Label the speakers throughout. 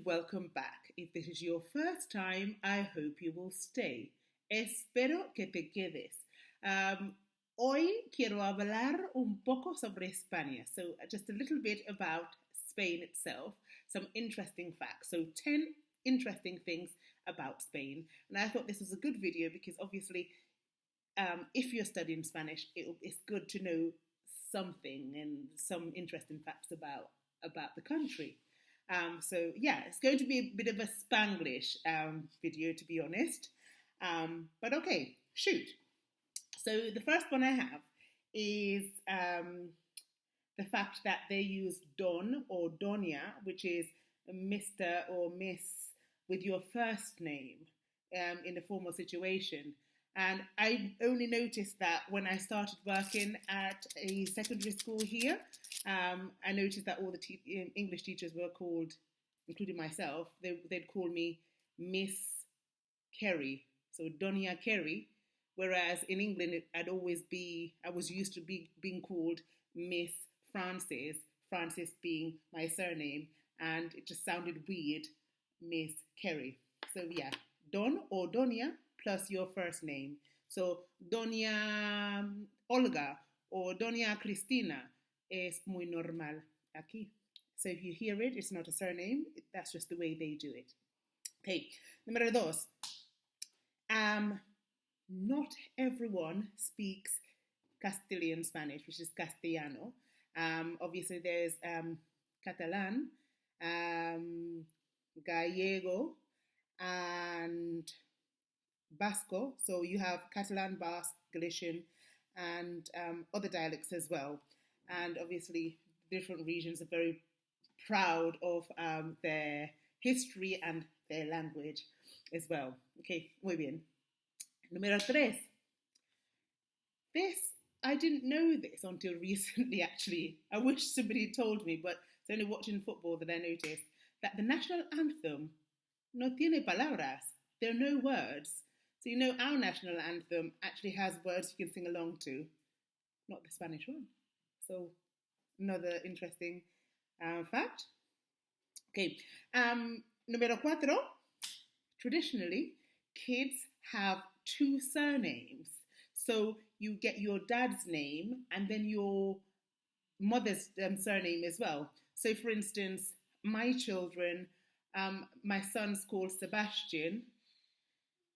Speaker 1: welcome back. If this is your first time, I hope you will stay. Espero que te quedes. Hoy quiero hablar un poco sobre España. So, just a little bit about Spain itself, some interesting facts. So, 10 interesting things about Spain. And I thought this was a good video because obviously, if you're studying Spanish, it's good to know something and some interesting facts about the country. So yeah, it's going to be a bit of a Spanglish video, to be honest. But okay, shoot. So the first one I have is the fact that they use don or doña, which is Mr. or Miss with your first name in a formal situation. And I only noticed that when I started working at a secondary school here. I noticed that all the English teachers were called, including myself, they'd call me Miss Kerry, so Doña Kerry, whereas in England I was used to being called Miss Francis, Francis being my surname, and it just sounded weird, Miss Kerry. So yeah, Don or Doña plus your first name. So Doña Olga or Doña Cristina es muy normal aquí. So if you hear it, it's not a surname. That's just the way they do it. Okay, número dos. Not everyone speaks Castilian Spanish, which is Castellano. Obviously, there's Catalan, Gallego, and Basco. So you have Catalan, Basque, Galician, and other dialects as well. And obviously, different regions are very proud of their history and their language as well. Okay, muy bien. Número tres. I didn't know this until recently, actually. I wish somebody had told me, but it's only watching football that I noticed that the national anthem no tiene palabras. There are no words. So you know our national anthem actually has words you can sing along to, not the Spanish one. So another interesting fact. Okay, número cuatro. Traditionally, kids have two surnames. So you get your dad's name and then your mother's surname as well. So for instance, my children, my son's called Sebastian,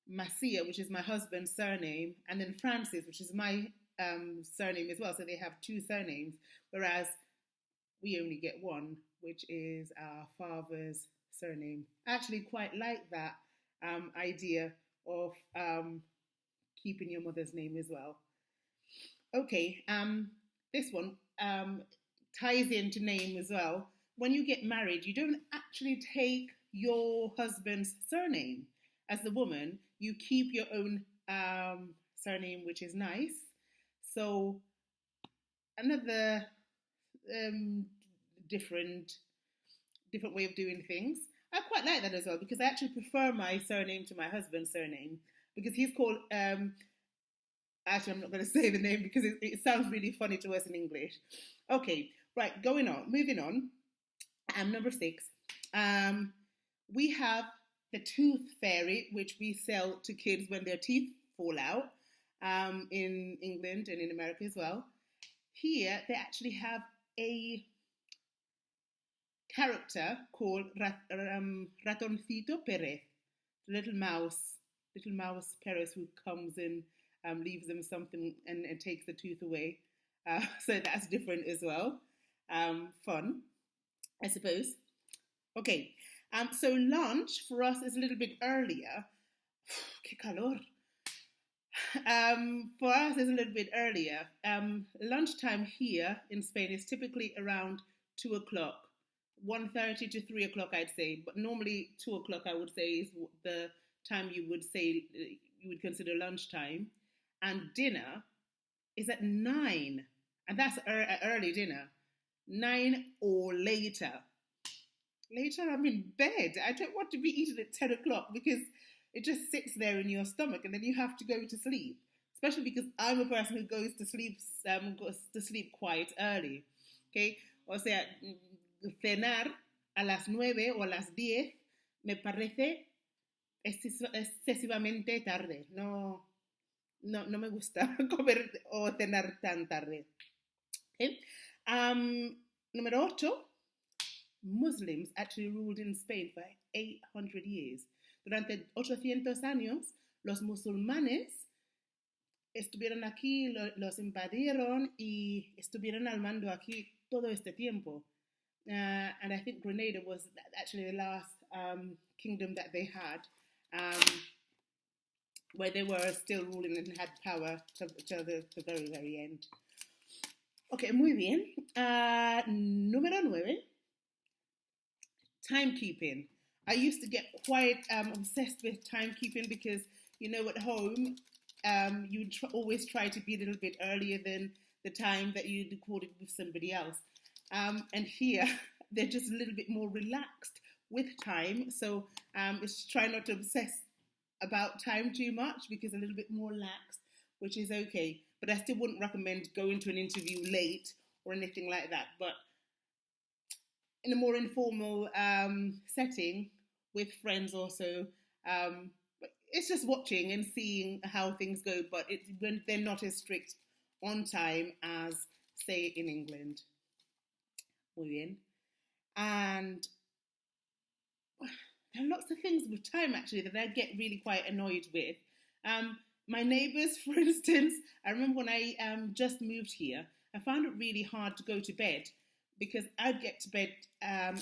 Speaker 1: Macia, which is my husband's surname, and then Francis, which is my surname as well. So they have two surnames, whereas we only get one, which is our father's surname. I actually quite like that idea of keeping your mother's name as well. Okay, this one ties into name as well. When you get married, you don't actually take your husband's surname. As the woman, you keep your own surname, which is nice. So another different way of doing things. I quite like that as well because I actually prefer my surname to my husband's surname because he's called. Actually, I'm not going to say the name because it sounds really funny to us in English. Okay, right, moving on. Number 6. We have the tooth fairy, which we sell to kids when their teeth fall out in England and in America as well. Here, they actually have a character called Ratoncito Perez, the little mouse Perez who comes and leaves them something and takes the tooth away. So that's different as well. Fun, I suppose. Okay, so lunch for us is a little bit earlier. Que calor. For us is a little bit earlier. Lunchtime here in Spain is typically around 2 o'clock. 1:30 to 3 o'clock, I'd say. But normally 2 o'clock, I would say, is the time you would consider lunchtime. And dinner is at 9. And that's early dinner. 9 or later. Later, I'm in bed. I don't want to be eating at 10 o'clock because it just sits there in your stomach and then you have to go to sleep. Especially because I'm a person who goes to sleep quite early. Okay? O sea, cenar a las 9 o a las 10 me parece excesivamente tarde. No me gusta comer o cenar tan tarde. Okay. Número 8. Muslims actually ruled in Spain for 800 years. Durante 800 años, los musulmanes estuvieron aquí, los invadieron y estuvieron al mando aquí todo este tiempo. And I think Grenada was actually the last kingdom that they had, where they were still ruling and had power till the very, very end. Ok, muy bien. Número 9. Timekeeping. I used to get quite obsessed with timekeeping because, at home, you always try to be a little bit earlier than the time that you recorded with somebody else. And here, they're just a little bit more relaxed with time. So it's try not to obsess about time too much because a little bit more lax, which is okay. But I still wouldn't recommend going to an interview late or anything like that. But in a more informal setting with friends also, it's just watching and seeing how things go. But when they're not as strict on time as, say, in England. Muy bien. And there are lots of things with time, actually, that I get really quite annoyed with. My neighbours, for instance, I remember when I just moved here, I found it really hard to go to bed because I'd get to bed at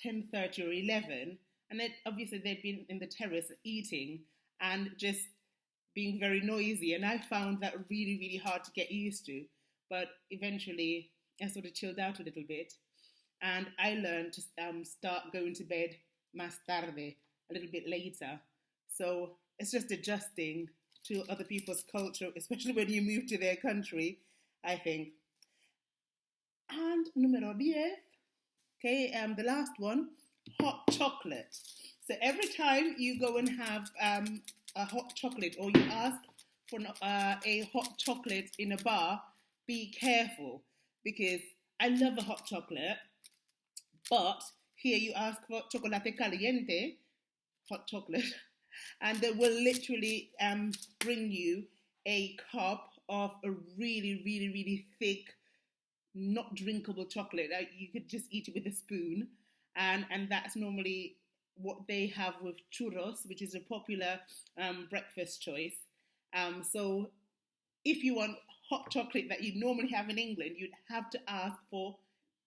Speaker 1: 10:30 or 11, and then obviously they'd been in the terrace eating and just being very noisy, and I found that really, really hard to get used to. But eventually, I sort of chilled out a little bit, and I learned to start going to bed más tarde, a little bit later. So it's just adjusting to other people's culture, especially when you move to their country, I think. And número 10, okay, the last one, hot chocolate. So every time you go and have a hot chocolate or you ask for a hot chocolate in a bar, be careful because I love a hot chocolate, but here you ask for chocolate caliente, hot chocolate, and they will literally bring you a cup of a really, really, really thick, not drinkable chocolate. You could just eat it with a spoon, and that's normally what they have with churros, which is a popular breakfast choice. So if you want hot chocolate that you normally have in England, you'd have to ask for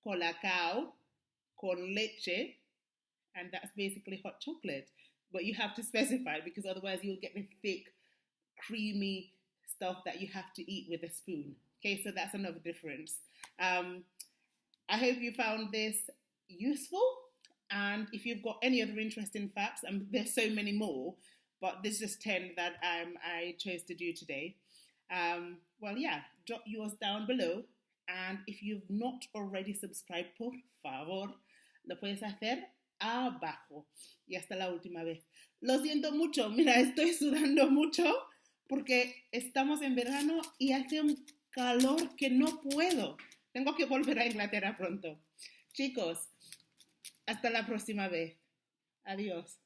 Speaker 1: colacao con leche, and that's basically hot chocolate. But you have to specify because otherwise you'll get the thick, creamy stuff that you have to eat with a spoon. Okay, so that's another difference. I hope you found this useful. And if you've got any other interesting facts, there's so many more, but there's just 10 that I chose to do today. Well, yeah, drop yours down below. And if you've not already subscribed, por favor, lo puedes hacer abajo. Y hasta la última vez. Lo siento mucho, mira, estoy sudando mucho porque estamos en verano y hace un calor que no puedo. Tengo que volver a Inglaterra pronto. Chicos, hasta la próxima vez. Adiós.